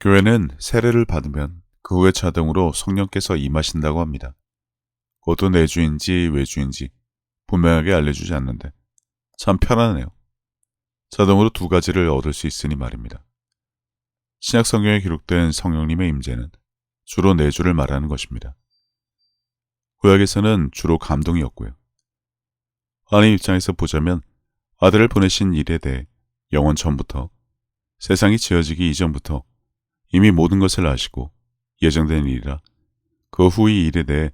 교회는 세례를 받으면 그 후에 자동으로 성령께서 임하신다고 합니다. 그것도 내주인지 외주인지 분명하게 알려주지 않는데 참 편하네요. 자동으로 두 가지를 얻을 수 있으니 말입니다. 신약 성경에 기록된 성령님의 임재는 주로 내주를 말하는 것입니다. 구약에서는 주로 감동이었고요. 하나님 입장에서 보자면 아들을 보내신 일에 대해 영원 전부터 세상이 지어지기 이전부터 이미 모든 것을 아시고 예정된 일이라 그 후 이 일에 대해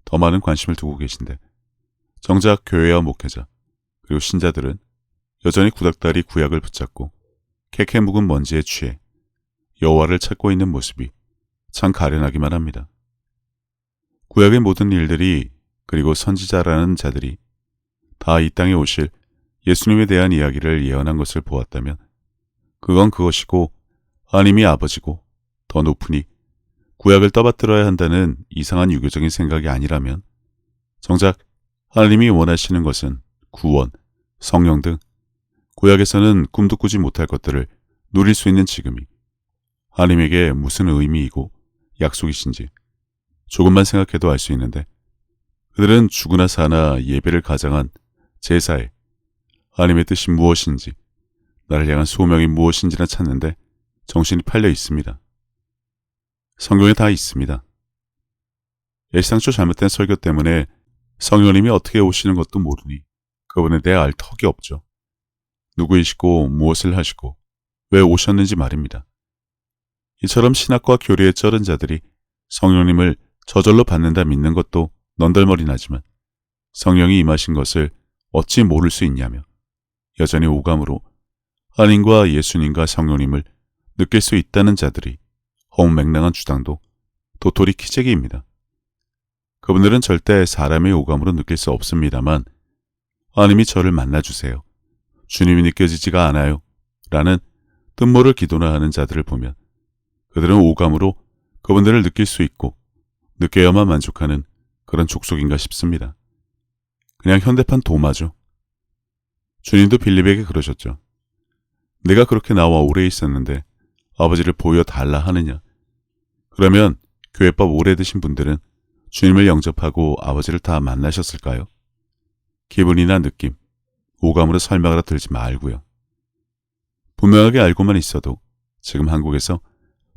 더 많은 관심을 두고 계신데 정작 교회와 목회자 그리고 신자들은 여전히 구닥다리 구약을 붙잡고 캐캐 묵은 먼지에 취해 여호와를 찾고 있는 모습이 참 가련하기만 합니다. 구약의 모든 일들이 그리고 선지자라는 자들이 다 이 땅에 오실 예수님에 대한 이야기를 예언한 것을 보았다면 그건 그것이고 하나님이 아버지고 더 높으니 구약을 떠받들어야 한다는 이상한 유교적인 생각이 아니라면 정작 하나님이 원하시는 것은 구원, 성령 등 구약에서는 꿈도 꾸지 못할 것들을 누릴 수 있는 지금이 하나님에게 무슨 의미이고 약속이신지 조금만 생각해도 알 수 있는데 그들은 죽으나 사나 예배를 가장한 제사에 하나님의 뜻이 무엇인지 나를 향한 소명이 무엇인지나 찾는데 정신이 팔려 있습니다. 성경에 다 있습니다. 일상초 잘못된 설교 때문에 성령님이 어떻게 오시는 것도 모르니 그분에 대해 알 턱이 없죠. 누구이시고 무엇을 하시고 왜 오셨는지 말입니다. 이처럼 신학과 교리에 쩔은 자들이 성령님을 저절로 받는다 믿는 것도 넌덜머리 나지만 성령이 임하신 것을 어찌 모를 수 있냐며 여전히 오감으로 하나님과 예수님과 성령님을 느낄 수 있다는 자들이 허무맹랑한 주장도 도토리 키재기입니다. 그분들은 절대 사람의 오감으로 느낄 수 없습니다만 하나님이 저를 만나주세요. 주님이 느껴지지가 않아요. 라는 뜻모를 기도나 하는 자들을 보면 그들은 오감으로 그분들을 느낄 수 있고 느껴야만 만족하는 그런 족속인가 싶습니다. 그냥 현대판 도마죠. 주님도 빌립에게 그러셨죠. 내가 그렇게 나와 오래 있었는데 아버지를 보여달라 하느냐. 그러면 교회법 오래 드신 분들은 주님을 영접하고 아버지를 다 만나셨을까요? 기분이나 느낌, 오감으로 설명하러 들지 말고요. 분명하게 알고만 있어도 지금 한국에서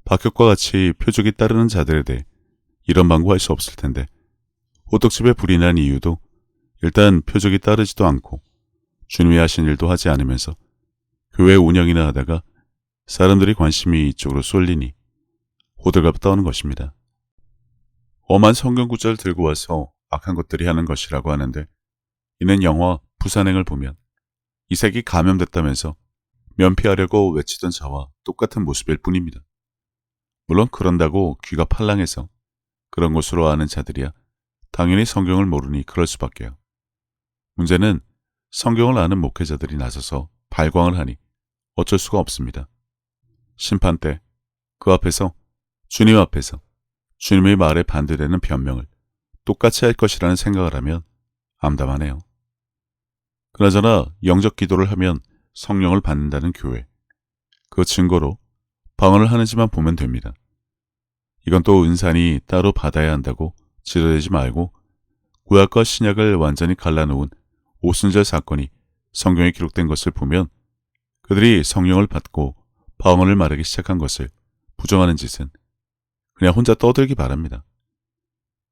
박혁과 같이 표적이 따르는 자들에 대해 이런 방구할 수 없을 텐데 호떡집에 불이 난 이유도 일단 표적이 따르지도 않고 주님이 하신 일도 하지 않으면서 교회 운영이나 하다가 사람들이 관심이 이쪽으로 쏠리니 호들갑 떠는 것입니다. 엄한 성경 구절을 들고 와서 악한 것들이 하는 것이라고 하는데 이는 영화 부산행을 보면 이색이 감염됐다면서 면피하려고 외치던 자와 똑같은 모습일 뿐입니다. 물론 그런다고 귀가 팔랑해서 그런 것으로 아는 자들이야 당연히 성경을 모르니 그럴 수밖에요. 문제는 성경을 아는 목회자들이 나서서 발광을 하니 어쩔 수가 없습니다. 심판 때 그 앞에서 주님 앞에서 주님의 말에 반대되는 변명을 똑같이 할 것이라는 생각을 하면 암담하네요. 그나저나 영적 기도를 하면 성령을 받는다는 교회, 그 증거로 방언을 하는지만 보면 됩니다. 이건 또 은사니 따로 받아야 한다고 지르대지 말고 구약과 신약을 완전히 갈라놓은 오순절 사건이 성경에 기록된 것을 보면 그들이 성령을 받고 방언을 말하기 시작한 것을 부정하는 짓은 그냥 혼자 떠들기 바랍니다.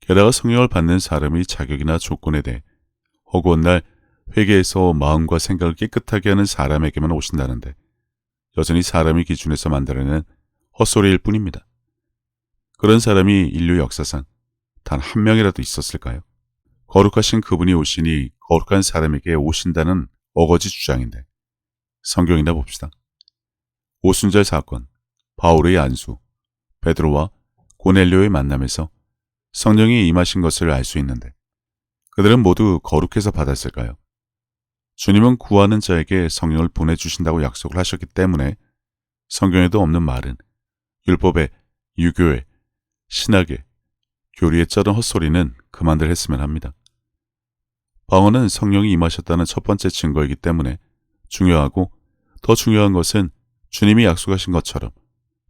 게다가 성령을 받는 사람의 자격이나 조건에 대해 허구한 날 회개해서 마음과 생각을 깨끗하게 하는 사람에게만 오신다는데 여전히 사람의 기준에서 만들어낸 헛소리일 뿐입니다. 그런 사람이 인류 역사상 단 한 명이라도 있었을까요? 거룩하신 그분이 오시니 거룩한 사람에게 오신다는 어거지 주장인데 성경이나 봅시다. 오순절 사건, 바울의 안수, 베드로와 고넬료의 만남에서 성령이 임하신 것을 알 수 있는데 그들은 모두 거룩해서 받았을까요? 주님은 구하는 자에게 성령을 보내주신다고 약속을 하셨기 때문에 성경에도 없는 말은 율법에, 유교에, 신학에, 교리에 쩌른 헛소리는 그만들 했으면 합니다. 방언은 성령이 임하셨다는 첫 번째 증거이기 때문에 중요하고 더 중요한 것은 주님이 약속하신 것처럼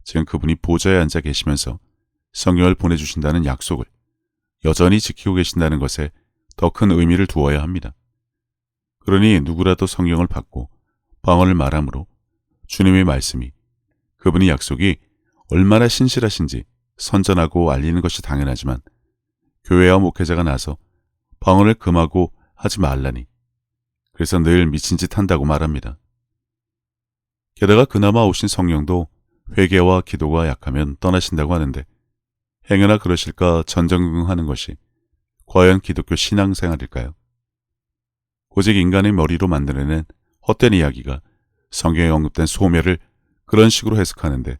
지금 그분이 보좌에 앉아 계시면서 성령을 보내주신다는 약속을 여전히 지키고 계신다는 것에 더 큰 의미를 두어야 합니다. 그러니 누구라도 성령을 받고 방언을 말하므로 주님의 말씀이, 그분의 약속이 얼마나 신실하신지 선전하고 알리는 것이 당연하지만 교회와 목회자가 나서 방언을 금하고 하지 말라니, 그래서 늘 미친 짓 한다고 말합니다. 게다가 그나마 오신 성령도 회개와 기도가 약하면 떠나신다고 하는데 행여나 그러실까 전전긍긍하는 것이 과연 기독교 신앙생활일까요? 오직 인간의 머리로 만들어낸 헛된 이야기가 성경에 언급된 소멸을 그런 식으로 해석하는데,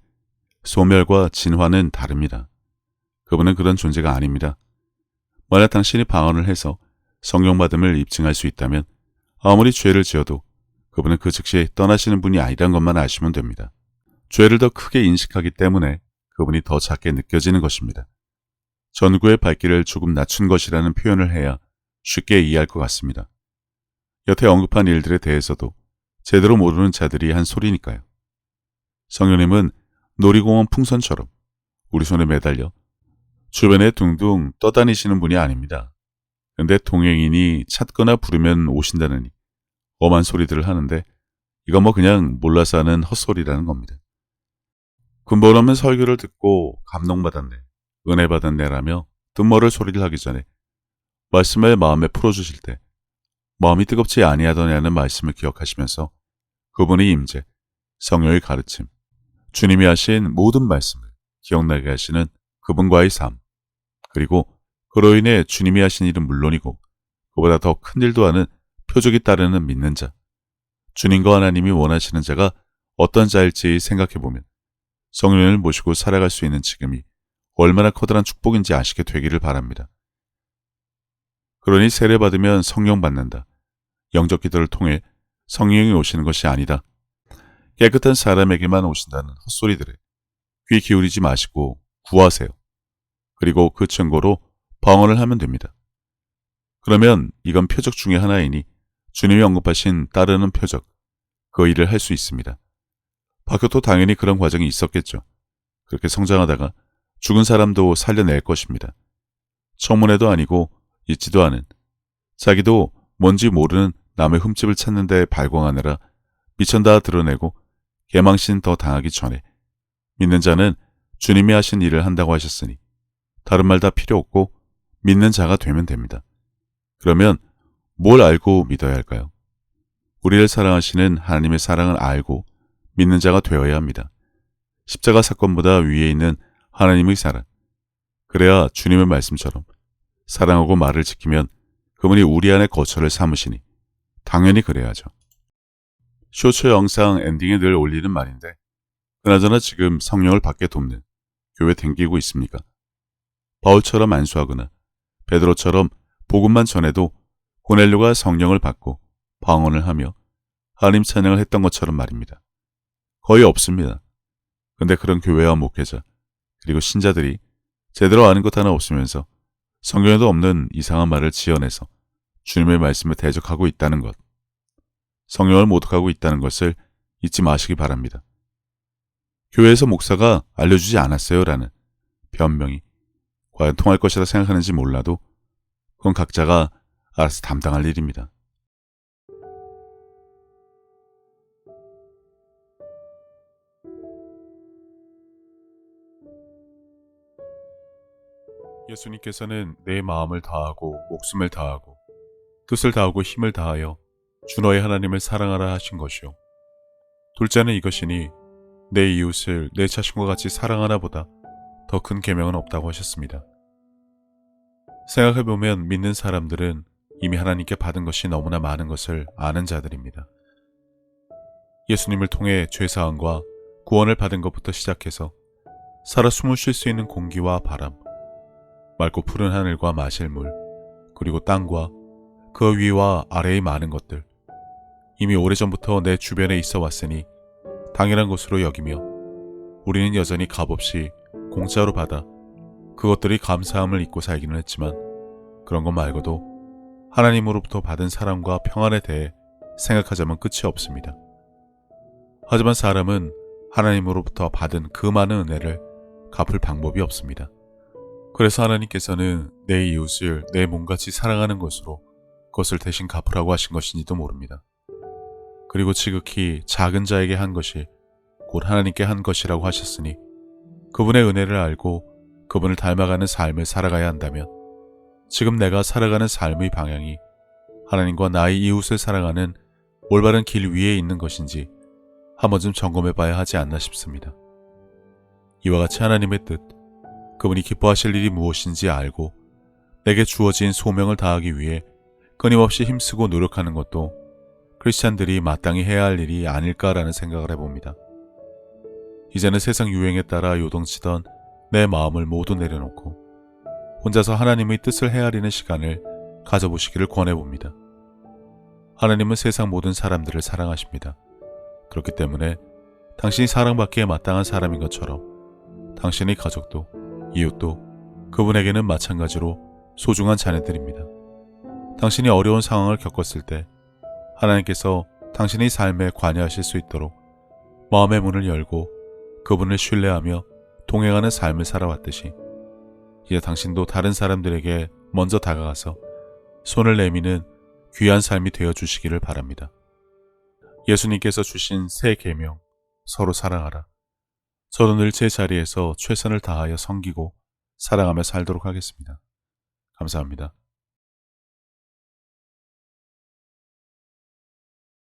소멸과 진화는 다릅니다. 그분은 그런 존재가 아닙니다. 만약 당신이 방언을 해서 성령받음을 입증할 수 있다면 아무리 죄를 지어도 그분은 그 즉시 떠나시는 분이 아니란 것만 아시면 됩니다. 죄를 더 크게 인식하기 때문에 그분이 더 작게 느껴지는 것입니다. 전구의 발길을 조금 낮춘 것이라는 표현을 해야 쉽게 이해할 것 같습니다. 여태 언급한 일들에 대해서도 제대로 모르는 자들이 한 소리니까요. 성령님은 놀이공원 풍선처럼 우리 손에 매달려 주변에 둥둥 떠다니시는 분이 아닙니다. 근데 동행인이 찾거나 부르면 오신다느니 엄한 소리들을 하는데 이건 뭐 그냥 몰라서 하는 헛소리라는 겁니다. 근본 없는 설교를 듣고 감동받았네, 은혜 받았네라며 뜻모를 소리를 하기 전에 말씀을 마음에 풀어주실 때 마음이 뜨겁지 아니하더냐는 말씀을 기억하시면서 그분의 임재, 성령의 가르침, 주님이 하신 모든 말씀을 기억나게 하시는 그분과의 삶, 그리고 그로 인해 주님이 하신 일은 물론이고 그보다 더 큰 일도 하는 표적이 따르는 믿는 자, 주님과 하나님이 원하시는 자가 어떤 자일지 생각해보면 성령을 모시고 살아갈 수 있는 지금이 얼마나 커다란 축복인지 아시게 되기를 바랍니다. 그러니 세례받으면 성령 받는다, 영적 기도를 통해 성령이 오시는 것이 아니다, 깨끗한 사람에게만 오신다는 헛소리들에 귀 기울이지 마시고 구하세요. 그리고 그 증거로 방언을 하면 됩니다. 그러면 이건 표적 중에 하나이니 주님이 언급하신 따르는 표적, 그 일을 할 수 있습니다. 박효도 당연히 그런 과정이 있었겠죠. 그렇게 성장하다가 죽은 사람도 살려낼 것입니다. 청문회도 아니고 있지도 않은, 자기도 뭔지 모르는 남의 흠집을 찾는 데 발광하느라 미천 다 드러내고 개망신 더 당하기 전에 믿는 자는 주님이 하신 일을 한다고 하셨으니 다른 말 다 필요 없고 믿는 자가 되면 됩니다. 그러면 뭘 알고 믿어야 할까요? 우리를 사랑하시는 하나님의 사랑을 알고 믿는 자가 되어야 합니다. 십자가 사건보다 위에 있는 하나님의 사랑, 그래야 주님의 말씀처럼 사랑하고 말을 지키면 그분이 우리 안에 거처를 삼으시니 당연히 그래야죠. 쇼츠 영상 엔딩에 늘 올리는 말인데, 그나저나 지금 성령을 받게 돕는 교회 댕기고 있습니까? 바울처럼 안수하거나 베드로처럼 복음만 전해도 고넬료가 성령을 받고 방언을 하며 하나님 찬양을 했던 것처럼 말입니다. 거의 없습니다. 근데 그런 교회와 목회자 그리고 신자들이 제대로 아는 것 하나 없으면서 성경에도 없는 이상한 말을 지어내서 주님의 말씀을 대적하고 있다는 것, 성령을 모독하고 있다는 것을 잊지 마시기 바랍니다. 교회에서 목사가 알려주지 않았어요 라는 변명이 과연 통할 것이라 생각하는지 몰라도 그건 각자가 알아서 담당할 일입니다. 예수님께서는 내 마음을 다하고 목숨을 다하고 뜻을 다하고 힘을 다하여 주 너의 하나님을 사랑하라 하신 것이요. 둘째는 이것이니 내 이웃을 내 자신과 같이 사랑하나 보다 더 큰 계명은 없다고 하셨습니다. 생각해보면 믿는 사람들은 이미 하나님께 받은 것이 너무나 많은 것을 아는 자들입니다. 예수님을 통해 죄사함과 구원을 받은 것부터 시작해서 살아 숨을 쉴 수 있는 공기와 바람, 맑고 푸른 하늘과 마실 물, 그리고 땅과 그 위와 아래의 많은 것들, 이미 오래전부터 내 주변에 있어 왔으니 당연한 것으로 여기며 우리는 여전히 값없이 공짜로 받아 그것들이 감사함을 잊고 살기는 했지만 그런 것 말고도 하나님으로부터 받은 사랑과 평안에 대해 생각하자면 끝이 없습니다. 하지만 사람은 하나님으로부터 받은 그 많은 은혜를 갚을 방법이 없습니다. 그래서 하나님께서는 내 이웃을 내 몸같이 사랑하는 것으로 그것을 대신 갚으라고 하신 것인지도 모릅니다. 그리고 지극히 작은 자에게 한 것이 곧 하나님께 한 것이라고 하셨으니 그분의 은혜를 알고 그분을 닮아가는 삶을 살아가야 한다면 지금 내가 살아가는 삶의 방향이 하나님과 나의 이웃을 사랑하는 올바른 길 위에 있는 것인지 한 번쯤 점검해 봐야 하지 않나 싶습니다. 이와 같이 하나님의 뜻, 그분이 기뻐하실 일이 무엇인지 알고 내게 주어진 소명을 다하기 위해 끊임없이 힘쓰고 노력하는 것도 크리스찬들이 마땅히 해야 할 일이 아닐까라는 생각을 해봅니다. 이제는 세상 유행에 따라 요동치던 내 마음을 모두 내려놓고 혼자서 하나님의 뜻을 헤아리는 시간을 가져보시기를 권해봅니다. 하나님은 세상 모든 사람들을 사랑하십니다. 그렇기 때문에 당신이 사랑받기에 마땅한 사람인 것처럼 당신의 가족도 이웃도 그분에게는 마찬가지로 소중한 자녀들입니다. 당신이 어려운 상황을 겪었을 때 하나님께서 당신의 삶에 관여하실 수 있도록 마음의 문을 열고 그분을 신뢰하며 동행하는 삶을 살아왔듯이 이제 당신도 다른 사람들에게 먼저 다가가서 손을 내미는 귀한 삶이 되어주시기를 바랍니다. 예수님께서 주신 새 계명, 서로 사랑하라. 저도 늘 제 자리에서 최선을 다하여 섬기고 사랑하며 살도록 하겠습니다. 감사합니다.